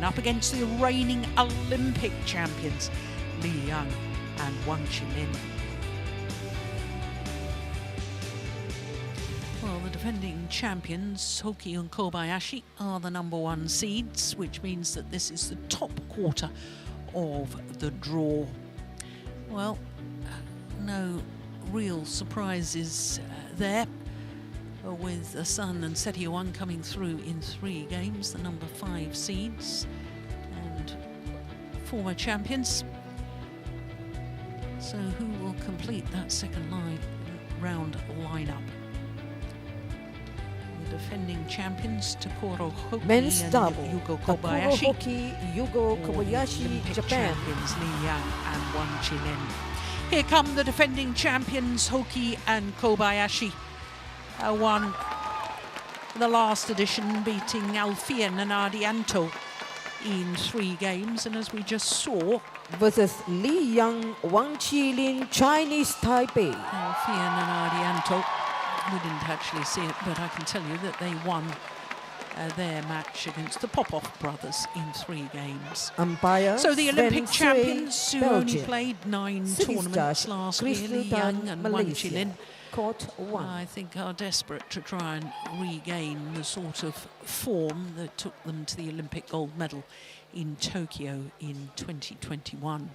Up against the reigning Olympic champions, Li Yang and Wang Chi-Lin. Well, the defending champions, Hoki and Kobayashi, are the #1 seeds, which means that this is the top quarter of the draw. Well, no real surprises there, with Sun and Wang coming through in 3 games, the #5 seeds and former champions. So who will complete that second round lineup? The defending champions, Takuro Hoki Men's and double, Yugo Takuro Kobayashi. Hoki, Yugo Kobayashi, Olympic Japan. champions Li Yang and Wang Chi-Lin. Here come the defending champions, Hoki and Kobayashi. Won the last edition, beating Alfian and Ardianto in 3 games, and as we just saw, Versus Li Yang, Wang Chi-Lin, Chinese Taipei. Alfian and Ardianto, we didn't actually see it, but I can tell you that they won their match against the Popov brothers in 3 games. Umpire So the Olympic Sven champions, who only Belgium. played 9 Sixth tournaments judge, last year, Li Yang and Wang Malaysia. Chi-Lin, Court 1. I think are desperate to try and regain the sort of form that took them to the Olympic gold medal in Tokyo in 2021.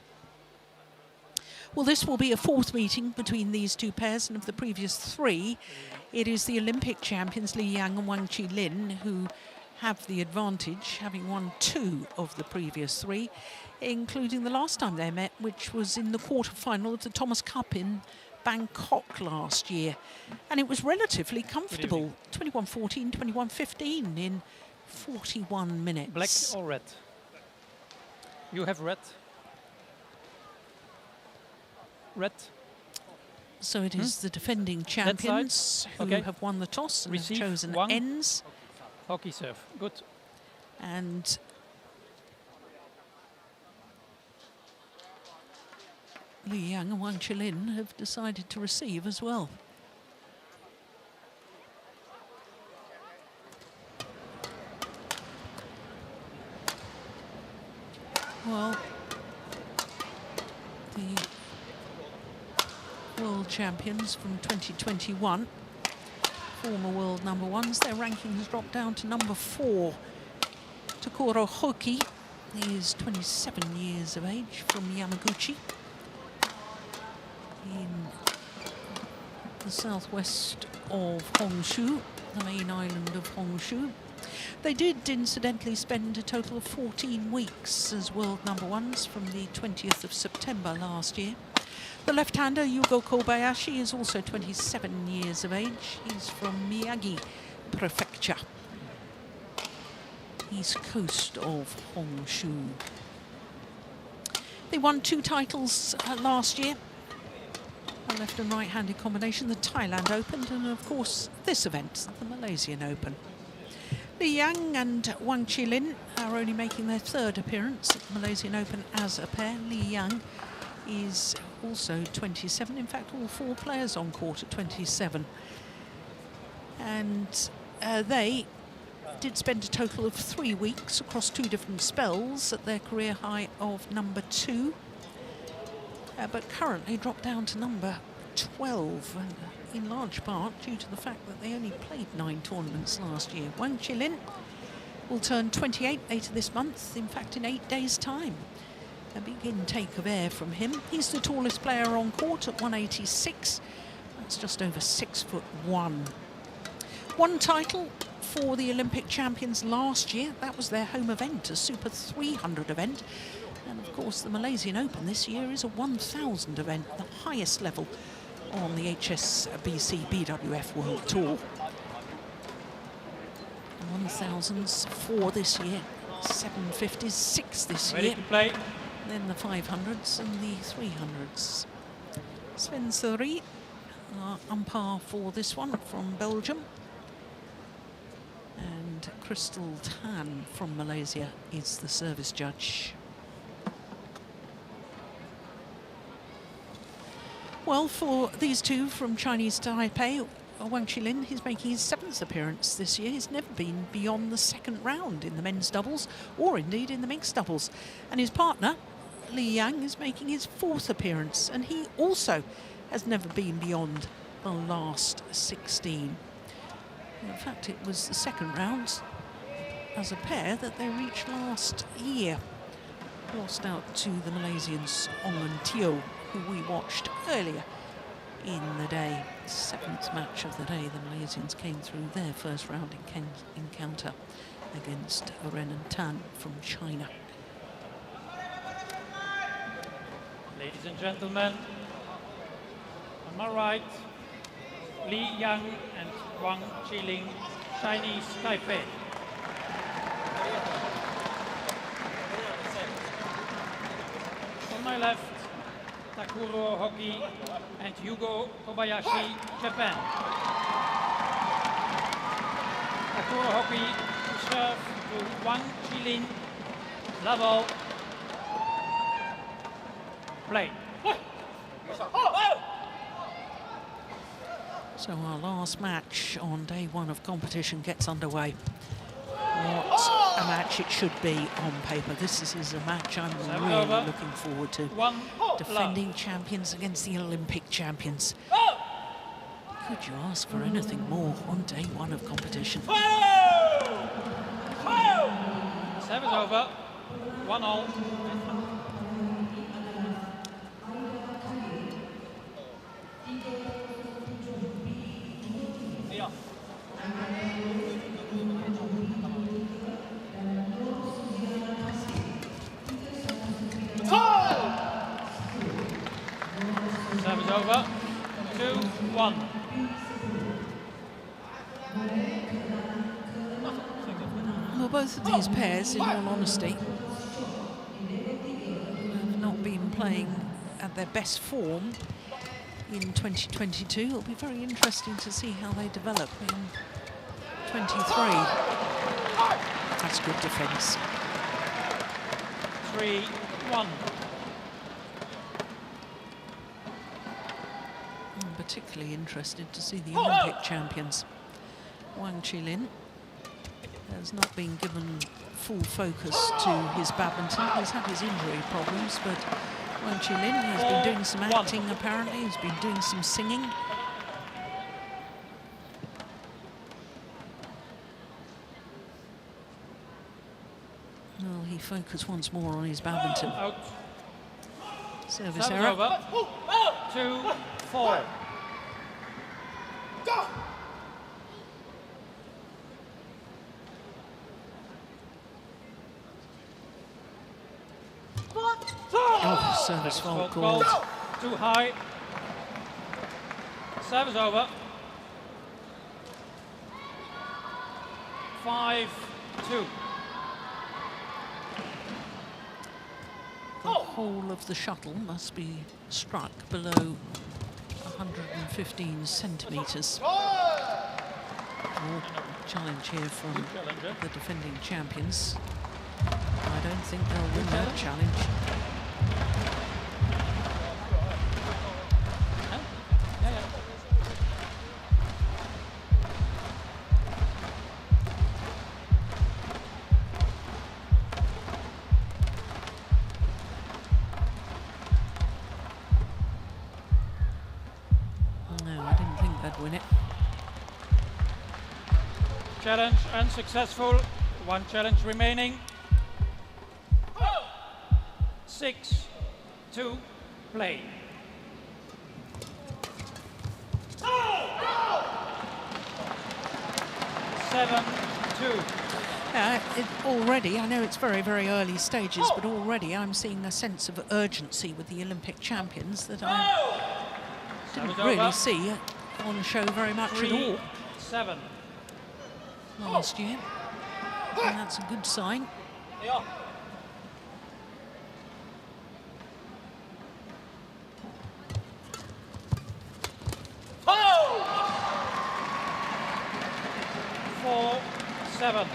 Well, this will be a 4th meeting between these 2 pairs, and of the previous 3, it is the Olympic champions Li Yang and Wang Chi-Lin who have the advantage, having won 2 of the previous 3, including the last time they met, which was in the quarter-final of the Thomas Cup in Bangkok last year, and it was relatively comfortable, 21-14, 21-15 in 41 minutes. Black or red? You have red. Red. So it is the defending champions who have won the toss and have chosen Wang. ends. Hockey serve. Good. And Li Yang and Wang Chi-Lin have decided to receive as well. Well, the world champions from 2021, former world #1s, their ranking has dropped down to #4. Takuro Hoki is 27 years of age, from Yamaguchi in the southwest of Honshu, the main island of Honshu. They did incidentally spend a total of 14 weeks as world #1s from the 20th of September last year. The left-hander, Yugo Kobayashi, is also 27 years of age. He's from Miyagi Prefecture, east coast of Honshu. They won 2 titles last year, a left and right-handed combination, the Thailand Open, and of course this event, the Malaysian Open. Li Yang and Wang Chi-Lin are only making their 3rd appearance at the Malaysian Open as a pair. Li Yang is also 27. In fact, all 4 players on court at 27. And they did spend a total of 3 weeks across 2 different spells at their career high of #2, but currently dropped down to #12, and in large part due to the fact that they only played 9 tournaments last year. Wang Chi-Lin will turn 28 later this month, in fact in 8 days' time. A big intake of air from him. He's the tallest player on court at 186. That's just over 6'1". 1 title for the Olympic champions last year. That was their home event, a Super 300 event. And of course the Malaysian Open this year is a 1000 event, the highest level on the HSBC BWF World Tour. 1000s 4 this year, 750s 6 this Ready year. to play. Then the 500s and the 300s. Sven Suri, umpire for this one from Belgium. And Crystal Tan from Malaysia is the service judge. Well, for these 2 from Chinese Taipei, Wang Chi-Lin, he's making his 7th appearance this year. He's never been beyond the 2nd round in the men's doubles or indeed in the mixed doubles. And his partner, Li Yang, is making his 4th appearance, and he also has never been beyond the last 16. In fact, it was the 2nd round as a pair that they reached last year. Lost out to the Malaysians Ong and Teo, who we watched earlier in the day. 7th match of the day, the Malaysians came through their first round encounter against Ren and Tan from China. Ladies and gentlemen, on my right, Li Yang and Wang Chi-Lin, Chinese Taipei. On my left, Takuro Hoki and Yugo Kobayashi, Japan. Takuro Hoki to serve to Wang Chi-Lin, level, play. So our last match on day 1 of competition gets underway. What a match it should be on paper. This is a match I'm really looking forward to. Defending champions against the Olympic champions. Could you ask for anything more on day 1 of competition? Serve is over. 1-all. Serve is over. 2-1. Well, both of these pairs, in all honesty, have not been playing at their best form in 2022. It'll be very interesting to see how they develop in 23. That's good defence. 3-1. I'm particularly interested to see the Olympic champions. Wang Chi-Lin has not been given full focus to his badminton. He's had his injury problems, but Wang Chi-Lin has been doing some acting apparently. He's been doing some singing. Well, he focused once more on his badminton. Out. Service Serve is error. over. 2-4. Oh, service fault called. Too high. Serve is over. 5-2. The whole of the shuttle must be struck below 115 centimetres. Challenge here from the defending champions. I don't think they'll win that challenge. No, I didn't think they'd win it. Challenge unsuccessful. 1 challenge remaining. 6-2, play. Seven, 2. Already, I know it's very, very early stages, but already I'm seeing a sense of urgency with the Olympic champions that I didn't really see on show very much at all 3-7. last year. And that's a good sign. Four, 7.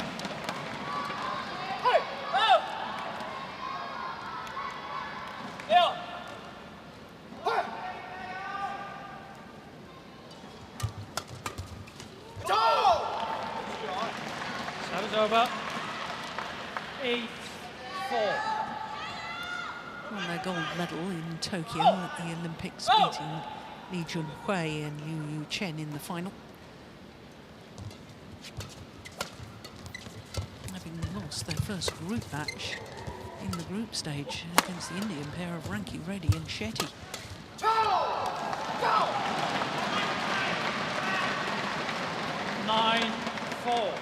won their gold medal in Tokyo at the Olympics, beating Li Junhui and Liu Chen in the final. Having lost their first group match in the group stage against the Indian pair of Ranki Reddy and Shetty. 9-4.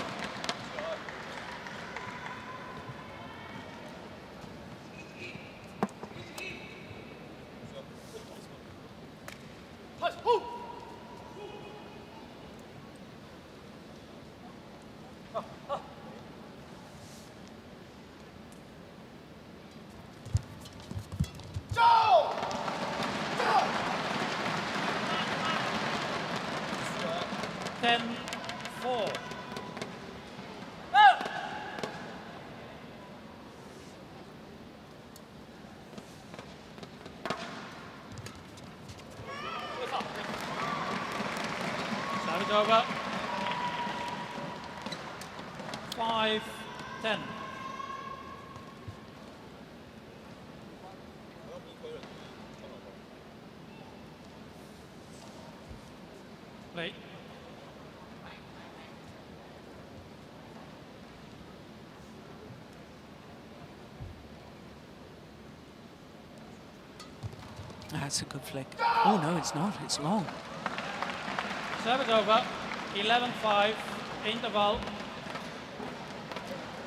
Service over. 5-10. Play. That's a good flick. Oh no, it's not. It's long. Service over. 11-5. Interval.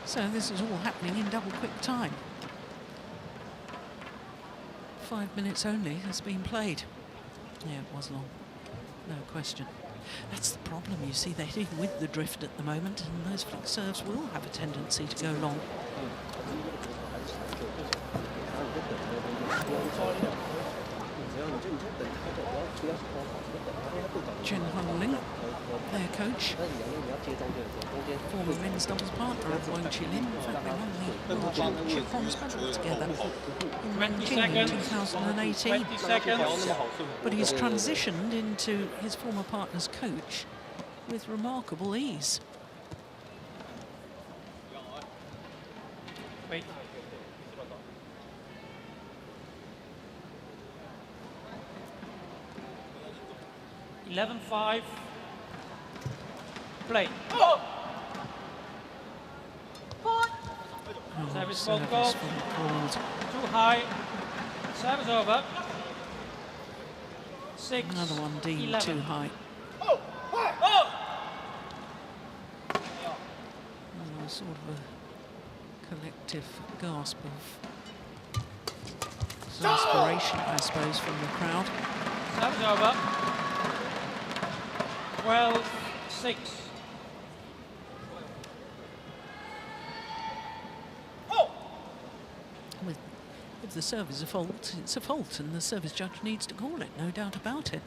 So this is all happening in double quick time. 5 minutes only has been played. Yeah, it was long. No question. That's the problem, you see. They're hitting with the drift at the moment, and those flick serves will have a tendency to go long. Chen Hongling, their coach, former men's doubles partner of Wang Chi-Lin. In fact, they won the World Championship bronze medal together in Nanjing in 2018. 20 seconds. But he's transitioned into his former partner's coach with remarkable ease. Wait. $11-5. Play. Service fault called. Too high. Service over. 6. Another one deemed 11. too high. Sort of a collective gasp of exasperation, I suppose, from the crowd. Service over. 12-6. If the serve is a fault, it's a fault, and the service judge needs to call it, no doubt about it.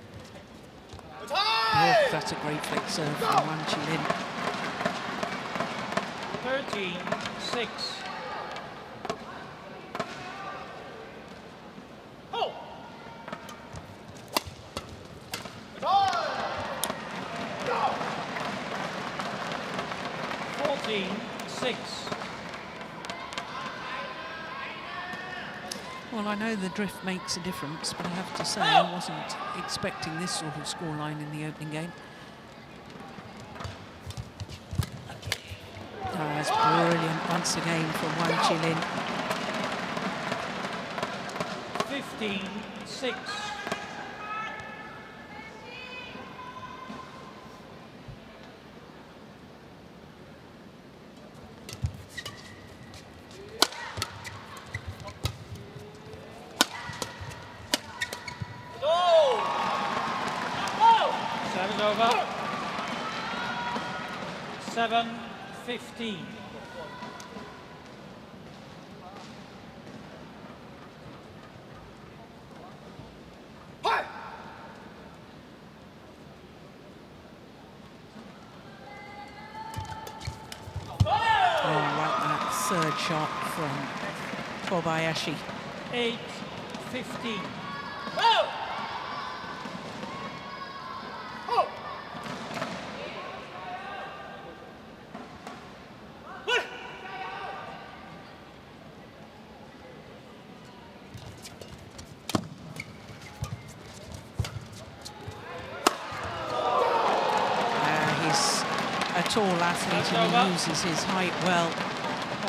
Oh, that's a great flick serve from Wang Chi-Lin. 13-6. Well, I know the drift makes a difference, but I have to say I wasn't expecting this sort of scoreline in the opening game. Oh, that's brilliant once again from Wang Chi-Lin. 15-6. Service over. 7-15. Third shot from Kobayashi. 8-15. tall athlete and he uses his height well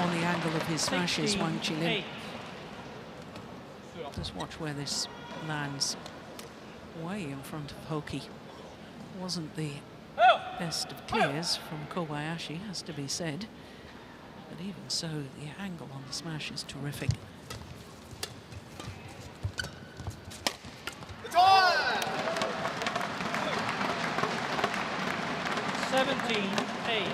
on the angle of his smashes, Wang Chi-Lin. Just watch where this lands. Way in front of Hoki. Wasn't the best of clears from Kobayashi, has to be said. But even so, the angle on the smash is terrific. 17-8.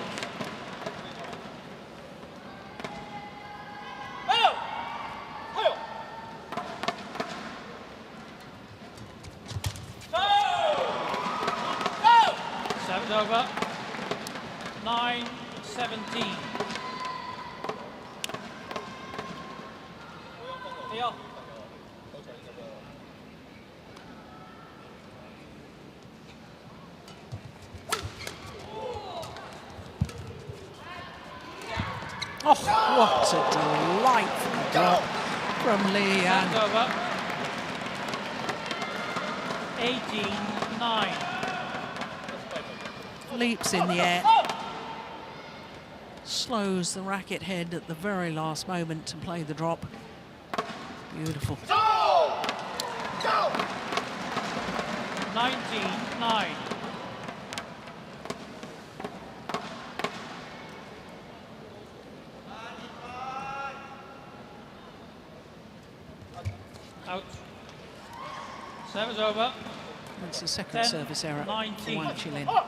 Serves over. 9-17. Yeah. Oh, what a delightful drop from Li Yang. Over. 18-9. Leaps in the air. Slows the racket head at the very last moment to play the drop. Beautiful. 19-9. Out. Service over. That's the second service error for 19. Wang Chi-Lin. Go.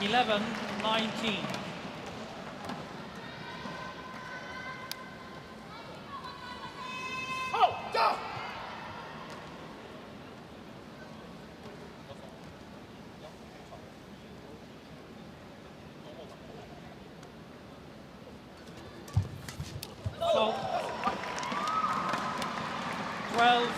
11-19. So, 12-19.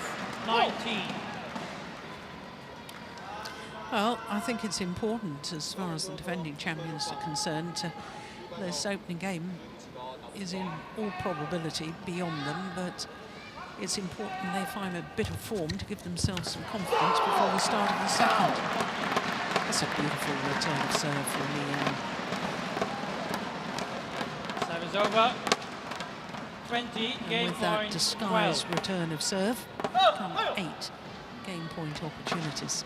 Well, I think it's important, as far as the defending champions are concerned, this opening game is in all probability beyond them, but it's important they find a bit of form to give themselves some confidence before the start of the second. That's a beautiful return of serve from Li Yang. Service over. 20, And game with that point disguised 12. return of serve, come 8 game point opportunities.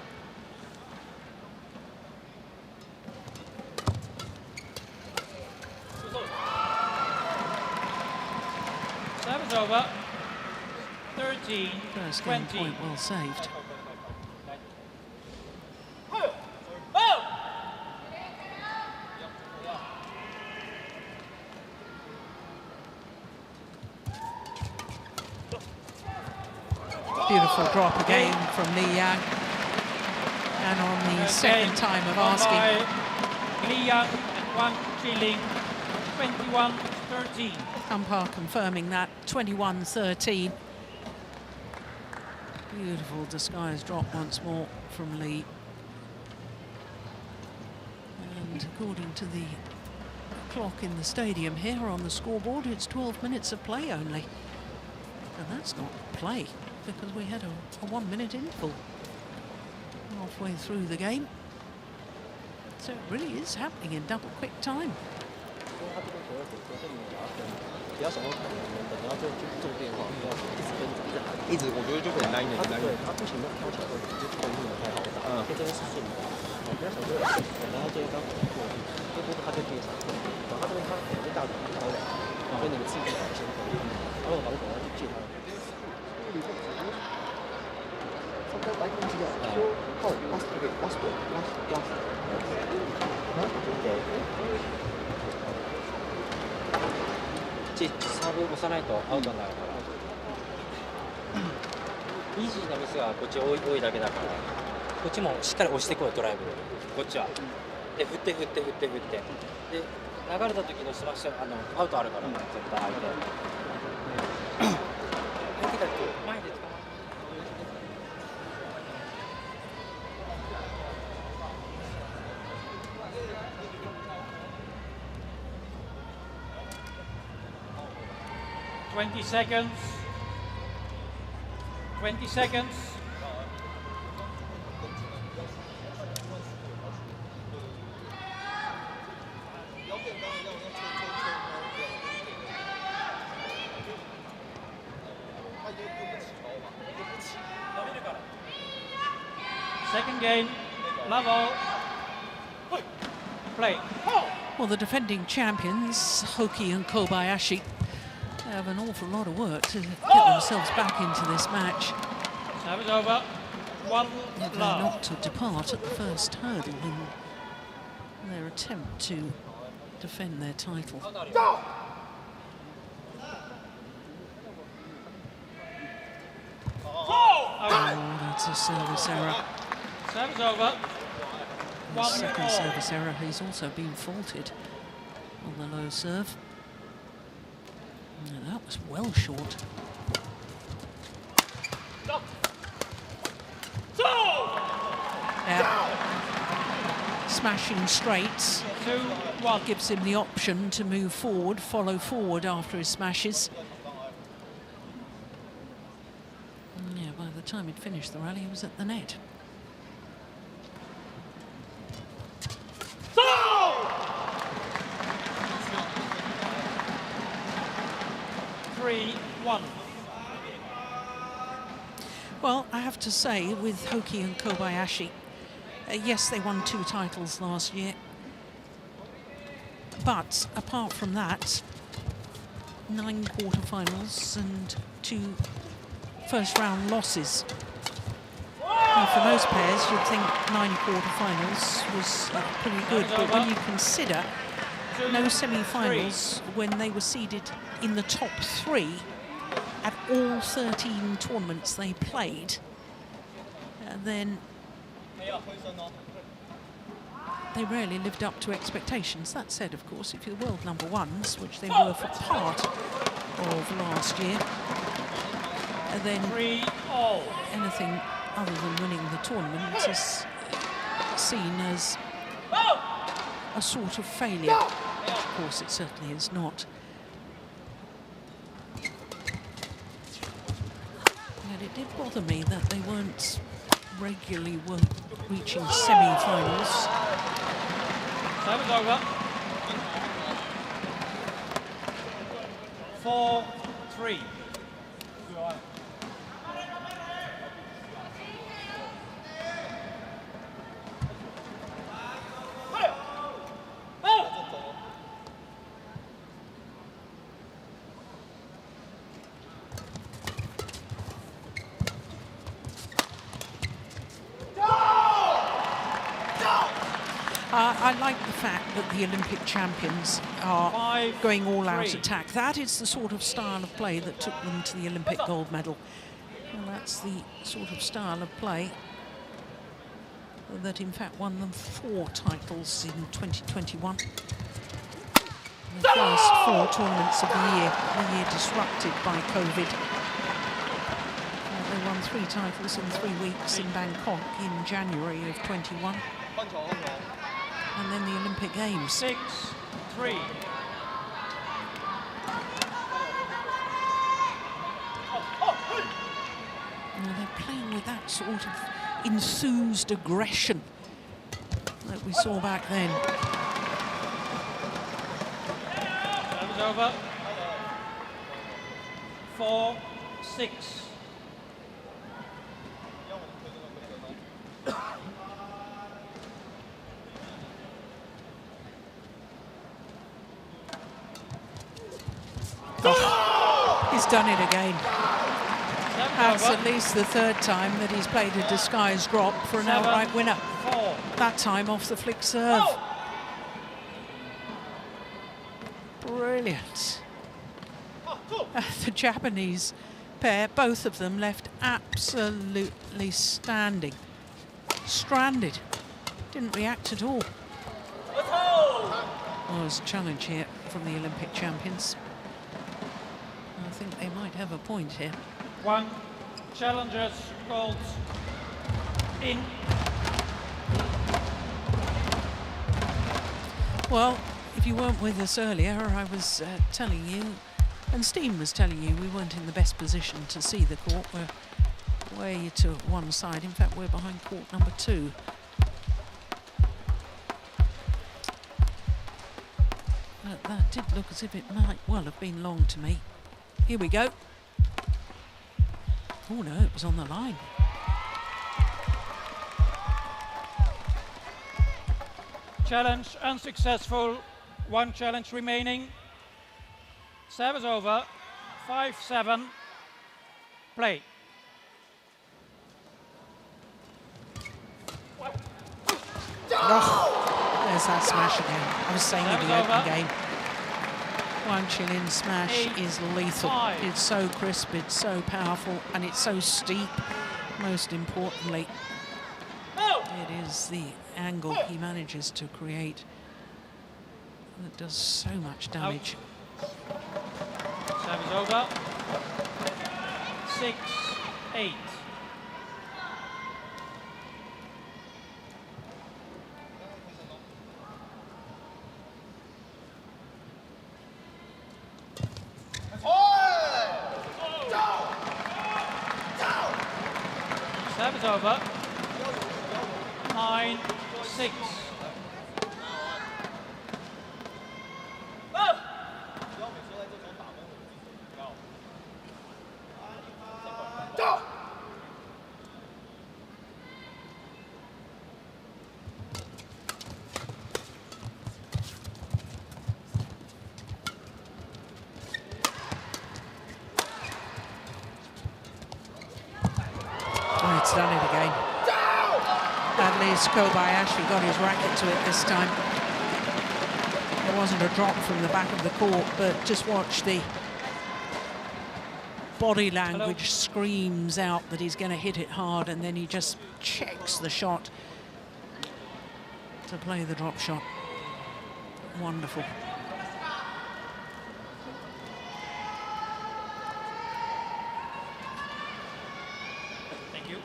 Service over. 13, First game 20. point well saved. Beautiful drop again from Li Yang. And on the second time of asking. Li Yang and Wang Chi-Lin, 21-13. Umpire confirming that, 21-13. Beautiful disguised drop once more from Li. And according to the clock in the stadium here on the scoreboard, it's 12 minutes of play only. And that's not play, because we had a 1 minute interval halfway through the game. So it really is happening in double quick time. 不要想要砍人的，你要做变化，不要一直我觉得就可以难一点，难一点。他不行的，跳起来会就突然性太好打，这边是顺的，不要想说然后这边刚过去，他就接上，然后他这边他可能就大打到两，所以你们自己先可以，然后防守要去接他。参加白宫之后，靠拉斯给拉斯对拉斯，サーブを押さないとアウトになるから、イージーなミスがこっち多いだけだから、こっちもしっかり押してこいドライブで、こっちは。で振ってで流れた時のスマッシュアウトあるから、絶対相手。相手が前で捕まる。20 seconds. 20 seconds. Second game, level. Play. Well, the defending champions, Hoki and Kobayashi, have an awful lot of work to get themselves back into this match. Service over. One They're love. not to depart at the first hurdle in their attempt to defend their title. Oh, that's a service error. Service over. The One second all. service error. He's also been faulted on the low serve. No, that was well short. Yeah. Smashing straights 2-1. gives him the option to move forward, follow forward after his smashes. Yeah, by the time he'd finished the rally, he was at the net. Three, 1. Well, I have to say, with Hoki and Kobayashi, yes, they won 2 titles last year. But apart from that, 9 quarterfinals and 2 first-round losses. Now, for most pairs, you'd think 9 quarterfinals was pretty good. But when you consider no semi-finals when they were seeded in the top 3 at all 13 tournaments they played, then they rarely lived up to expectations. That said, of course, if you're world number ones, which they were for part of last year, then 3 all. anything other than winning the tournament is seen as a sort of failure. Of course, it certainly is not. And it did bother me that they weren't regularly reaching semi-finals. Service over. 4-3. I like the fact that the Olympic champions are going all-out attack. That is the sort of style of play that took them to the Olympic gold medal. And that's the sort of style of play that in fact won them 4 titles in 2021. The first 4 tournaments of the year disrupted by COVID. They won 3 titles in 3 weeks in Bangkok in January of 21. And then the Olympic Games. 6-3. They're playing with that sort of enthused aggression that we saw back then. Service over. 4-6. He's done it again. That's Service at least the 3rd time that he's played a disguised drop for an 7, outright winner. 4. That time off the flick serve. Brilliant. The Japanese pair, both of them left absolutely standing. Stranded. Didn't react at all. Well, there's a challenge here from the Olympic champions. I think they might have a point here. 1 challengers called in. Well, if you weren't with us earlier, I was telling you And Steen was telling you we weren't in the best position to see the court. We're way to one side. In fact, we're behind court number 2. But that did look as if it might well have been long to me. Here we go. Oh no, it was on the line. Challenge unsuccessful. 1 challenge remaining. Service over. 5-7. Play. Oh, there's that smash again. I was saying in the opening game, Wang Chi-Lin's smash is lethal. It's so crisp, it's so powerful, and it's so steep. Most importantly, it is the angle he manages to create that does so much damage. Service over. 6-8. Service over. 9-6. Oh, it's done it again. At least Kobayashi got his racket to it this time. There wasn't a drop from the back of the court, but just watch the body language screams out that he's going to hit it hard, and then he just checks the shot to play the drop shot. Wonderful. Thank you.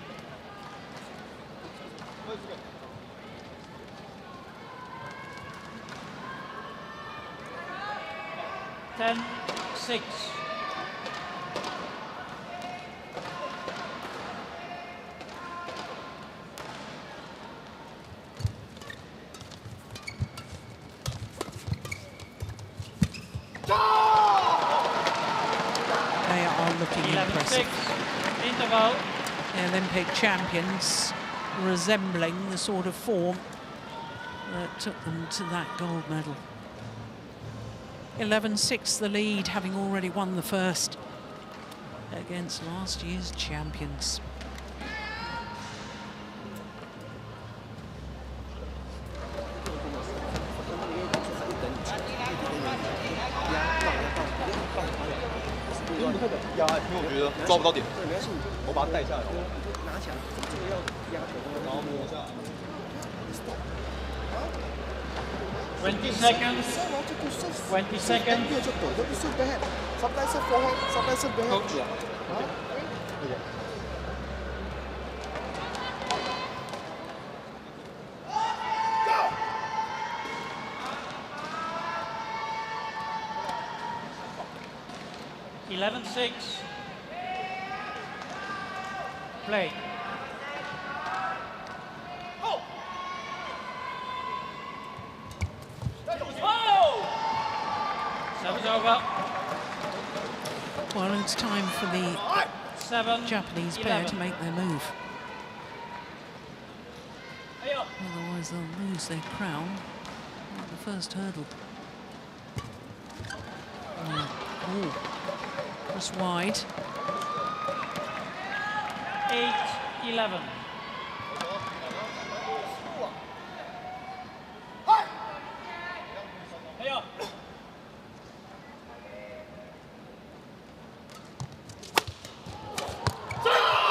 10-6. They are looking impressive. 11-6. Interval. The Olympic champions resembling the sort of form that took them to that gold medal. 11-6 the lead, having already won the first against last year's champions.压，因为我觉得抓不到点，我把它带下来，拿起来，这个要压头，然后摸下来。 20 seconds. 20 seconds. Coach. 11-6. Play. Service over. Well, it's time for the 7, Japanese pair to make their move. Otherwise they'll lose their crown at the first hurdle. Oh, just wide. 8-11.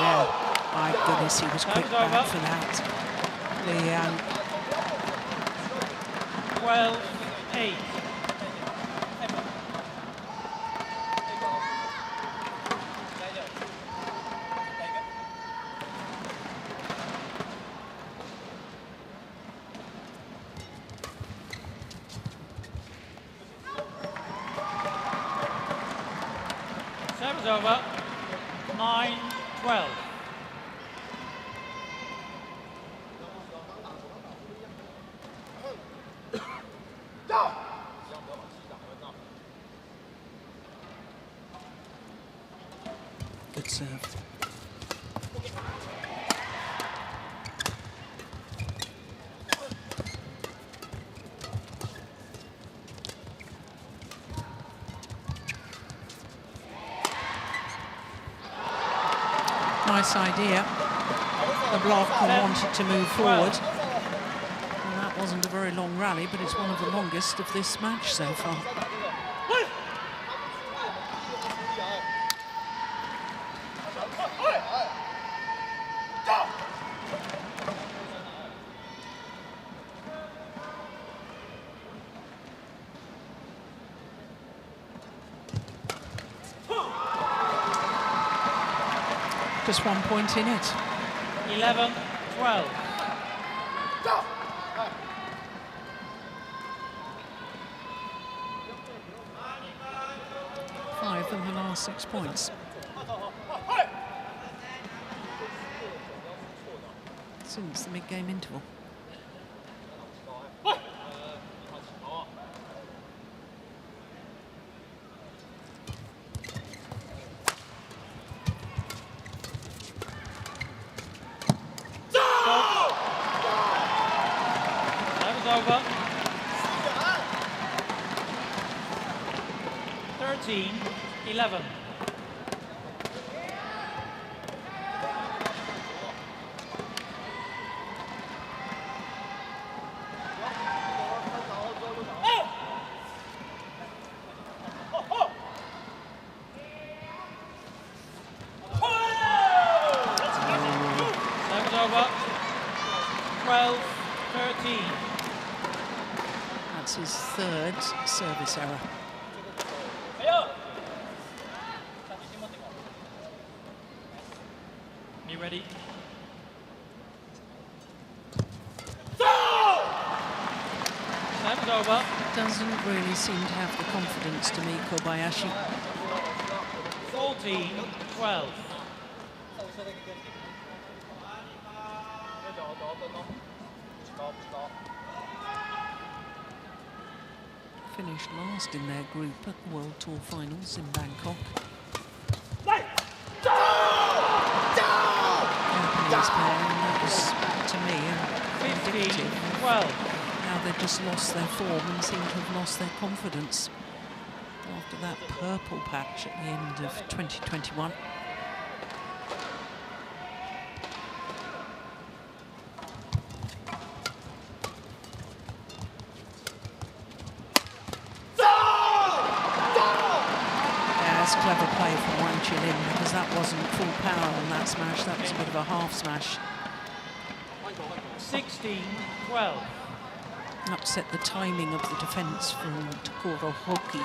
Yeah, my goodness, he was quick back for that. The 12-8. Service over. 9-12. Good serve. Nice idea. The block wanted to move forward. And that wasn't a very long rally, but it's one of the longest of this match so far. Just 1 point in it. 11-12. Five of the last 6 points. Since the mid-game interval. Over. 13-11. Service over. 12-13. That's his third service error. You ready? Service over. Doesn't really seem to have the confidence to me, Kobayashi. 14-12. Finished last in their group at the World Tour finals in Bangkok. Japanese player, and that was, to me, indicative of 12. how they've just lost their form and seem to have lost their confidence after that purple patch at the end of 2021. Clever play from Wang Chi-Lin, because that wasn't full power on that smash, that was a bit of a half smash. 16-12. Upset the timing of the defence from Hoki.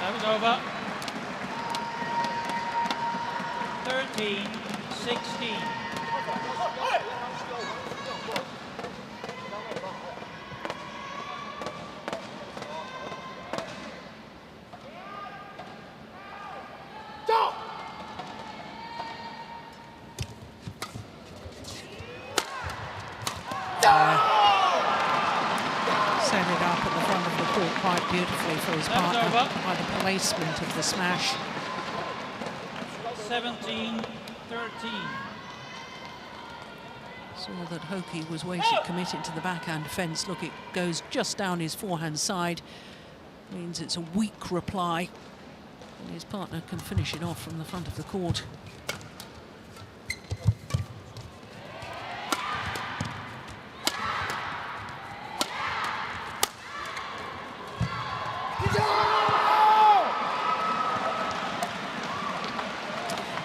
Service over. 13-16. Set it up at the front of the court quite beautifully for his partner by the placement of the smash. 17-13. Saw that Hoki was committed to the backhand defence. Look, it goes just down his forehand side. Means it's a weak reply. And his partner can finish it off from the front of the court.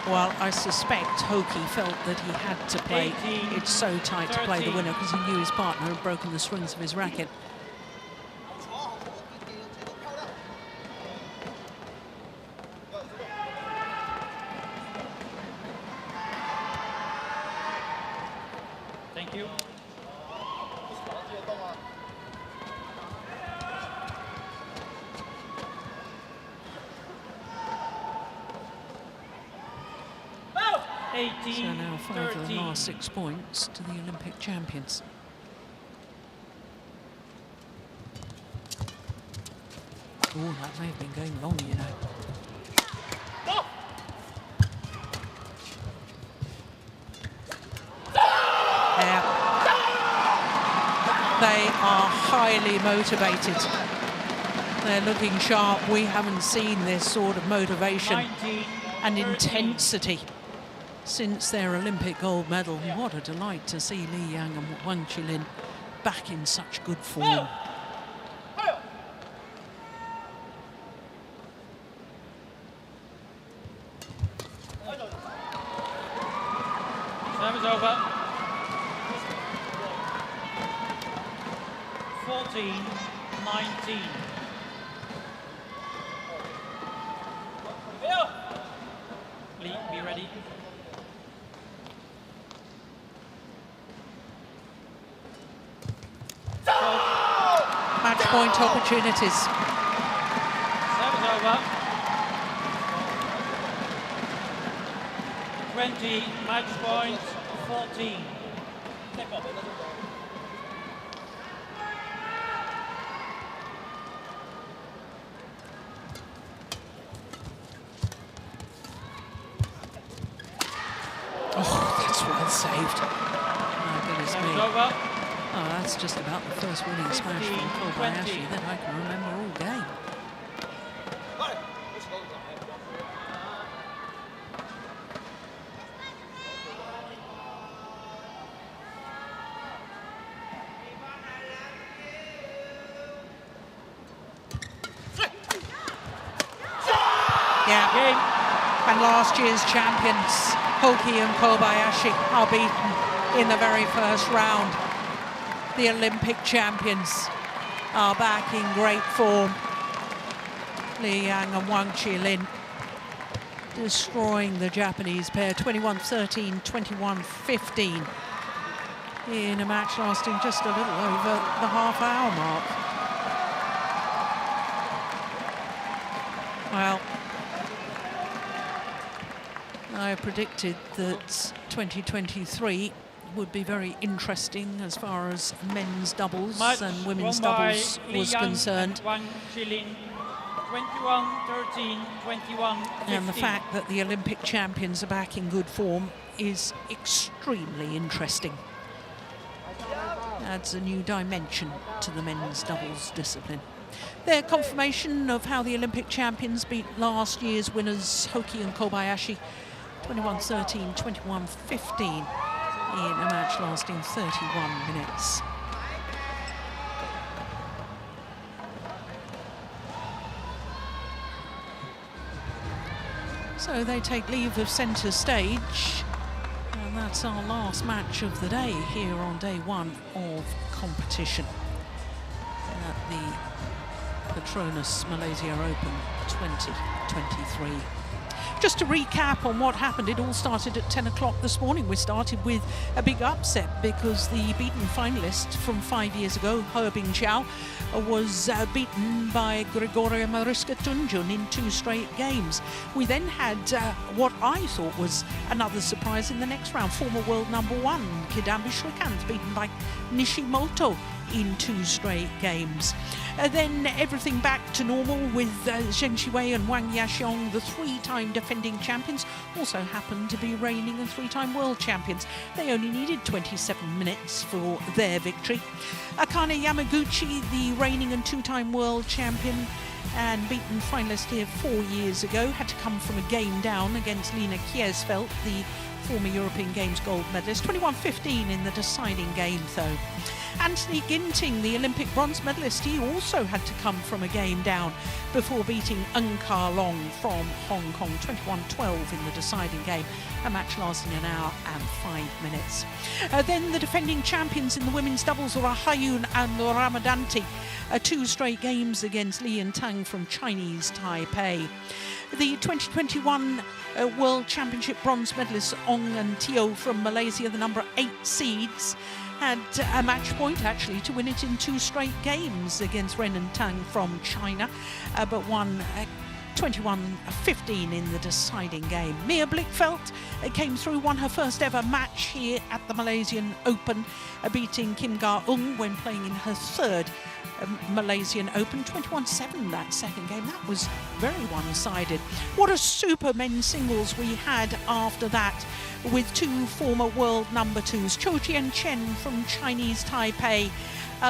Well, I suspect Hoki felt that he had to play it so tight to play the winner because he knew his partner had broken the strings of his racket. Thank you. So now 5 of the last 6 points to the Olympic champions. Oh, that may have been going long, you know. Yeah. They are highly motivated. They're looking sharp. We haven't seen this sort of motivation and intensity since their Olympic gold medal. What a delight to see Li Yang and Wang Chi-Lin back in such good form. Service over. 14-19. Lee, be ready. Match point opportunities. Service over. 20, match point 14. Oh, that's well saved. My goodness me. Service over. Oh, that's just about the first winning smash from Kobayashi that I can remember all game. Yeah, and last year's champions, Hoki and Kobayashi, are beaten in the very first round. The Olympic champions are back in great form. Li Yang and Wang Chi-Lin destroying the Japanese pair, 21-13, 21-15, in a match lasting just a little over the half-hour mark. Well, I predicted that 2023 would be very interesting as far as men's doubles and women's doubles was concerned. Wang Chi-Lin, 21-13, 21-15. And the fact that the Olympic champions are back in good form is extremely interesting. Adds a new dimension to the men's doubles discipline. Their confirmation of how the Olympic champions beat last year's winners Hoki and Kobayashi 21-13, 21-15 in a match lasting 31 minutes. So they take leave of centre stage, and that's our last match of the day here on day one of competition at the PETRONAS Malaysia Open 2023. Just to recap on what happened, it all started at 10 o'clock this morning. We started with a big upset because the beaten finalist from 5 years ago, He Bingqiao, was beaten by Gregoria Mariska Tunjun in 2 straight games. We then had what I thought was another surprise in the next round. Former world #1, Kidambi Shrikant, beaten by Nishimoto in 2 straight games. Then everything back to normal with Zheng Xiwei and Wang Yaxiong, the 3-time defending champions, also happened to be reigning and 3-time world champions. They only needed 27 minutes for their victory. Akane Yamaguchi, the reigning and 2-time world champion and beaten finalist here 4 years ago, had to come from a game down against Lina Kiersfeldt, the former European Games gold medalist. 21-15 in the deciding game though. Anthony Ginting, the Olympic bronze medalist, he also had to come from a game down before beating Ng Ka Long from Hong Kong 21-12 in the deciding game, a match lasting an hour and 5 minutes. Then the defending champions in the women's doubles, Rahayun and Ramadanti, 2 straight games against Li and Tang from Chinese Taipei. The 2021 World Championship bronze medalists Ong and Teo from Malaysia, the number 8 seeds, had a match point actually to win it in 2 straight games against Ren and Tang from China, but won 21-15 in the deciding game. Mia Blichfeldt came through, won her first ever match here at the Malaysian Open, beating Kim Ga-eun when playing in her 3rd Malaysian Open, 21-7 that second game. That was very one-sided. What a super men's singles we had after that, with 2 former world number 2s. Chou Jian-chen from Chinese Taipei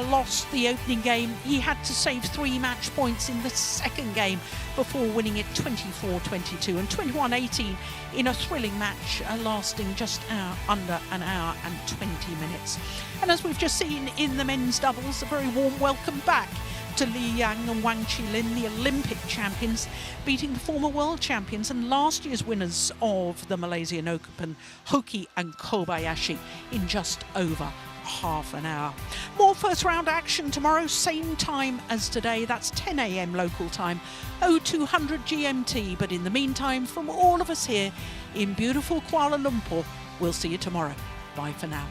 lost the opening game. He had to save 3 match points in the second game before winning it 24-22 and 21-18 in a thrilling match lasting just under an hour and 20 minutes. And as we've just seen in the men's doubles, a very warm welcome back to Li Yang and Wang Chi-Lin, the Olympic champions, beating the former world champions and last year's winners of the Malaysian Open, Hoki and Kobayashi, in just over half an hour. More first round action tomorrow, same time as today. That's 10 a.m. local time, 0200 GMT. But in the meantime, from all of us here in beautiful Kuala Lumpur, we'll see you tomorrow. Bye for now.